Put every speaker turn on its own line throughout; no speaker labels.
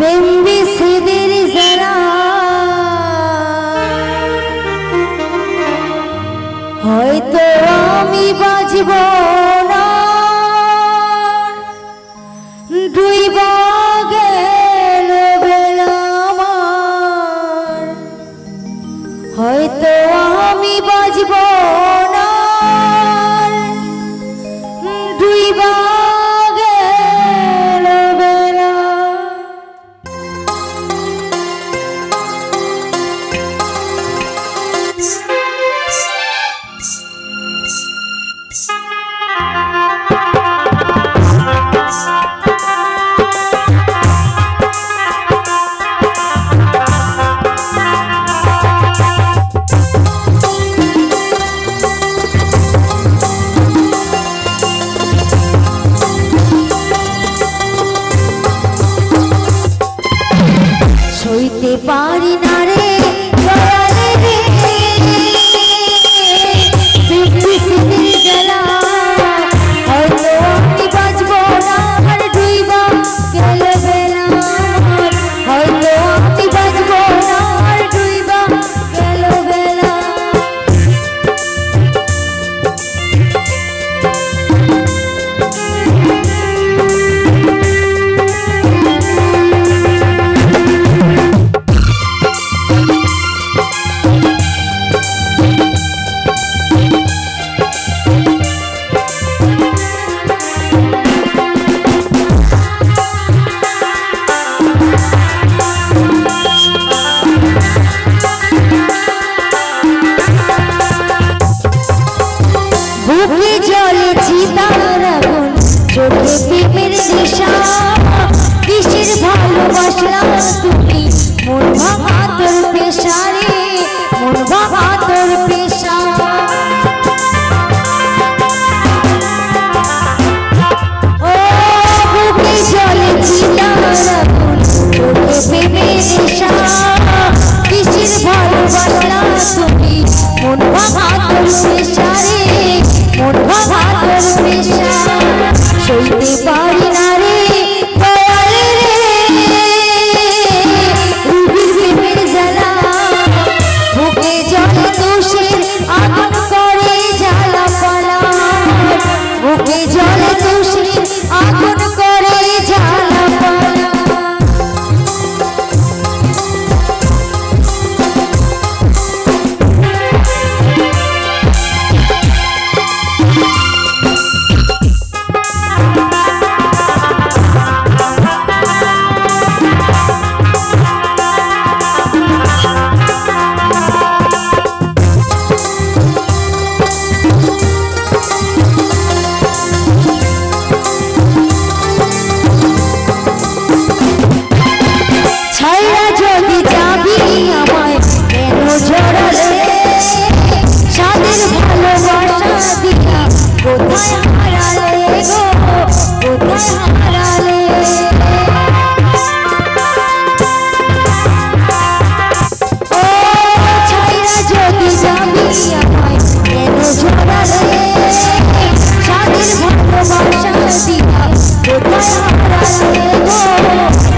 বেম্বিসিদের জ্বালা হয়তো আমি বাঁচব না, ডুইবা গেল বেলা আমার, হয়তো আমি বাঁচব না, ডুইবা গেল বেলা। সইতে পারি না রে দয়ালে রে বেম্বিসিদের জ্বালা, হয়তো আমি বাঁচব না আর ডুইবা গেল বেলা আমার, হয়তো আমি বাঁচব না আর ডুইবা গেল বেলা। বুকে জলে চিতার আগুন, চোখে প্রেমের নেশা, কিসের ভালোবাসলা তুমি, মন ভাঙা তোর পেশা রে, মন ভাঙা তোর পেশা। ও বুকে জলে চিতার আগুন, চোখে প্রেমের নেশা, কিসের ভালোবাসলা তুমি, মন ভাঙা তোর পেশা রে, মন ভাঙা তোর পেশা। সইতে পারি না রে দয়ালে রে রুবির প্রেমের জ্বালা, বুকে জলে দোষের আগুন করে জ্বালা পালা, বুকে জলে দোষের আগুন করে জ্বালা পালা। ছাইরা যদি যাবি আমায় কেন জড়ালে, সাদের ভালোবাসা দিয়া কোথায় হারালে গো, কোথায় হারালে। ও ছাইরা যদি যাবি আমায় কেন জড়ালে, সাদের ভালোবাসা দিয়া কোথায় হারালে গো,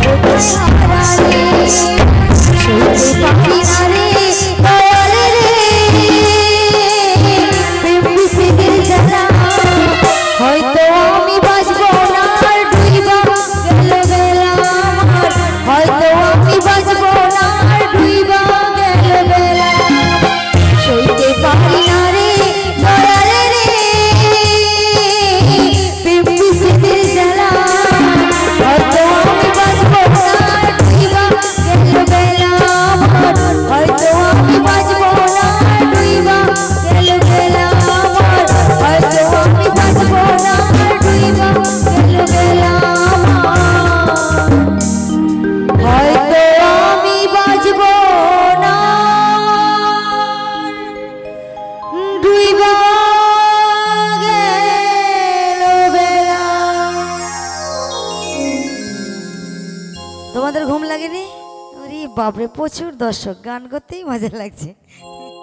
কোথায় হারালে। সইতে পারি না রে দয়ালে রে বেম্বিসিদের জ্বালা, হয়তো আমি বাঁচব না আর ডুইবা গেল বেলা আমার, হয়তো আমি বাঁচব না আর ডুইবা গেল বেলা। সইতে পারি না রে দয়ালে রে বেম্বিসিদের জ্বালা, হয়তো আমি বাঁচব না আর ডুইবা গেল বেলা আমার, হয়তো আমি বাঁচব না আর ডুইবা গেল বেলা আমার, হয়তো আমি বাঁচব না আর ডুইবা গেল বেলা আমার, হয়তো আমি বাঁচব না ডুইবা গেল বেলা। তোমাদের ঘুম লাগেনি? ওরে বাপরে, প্রচুর দর্শক, গান করতেই মজা লাগছে।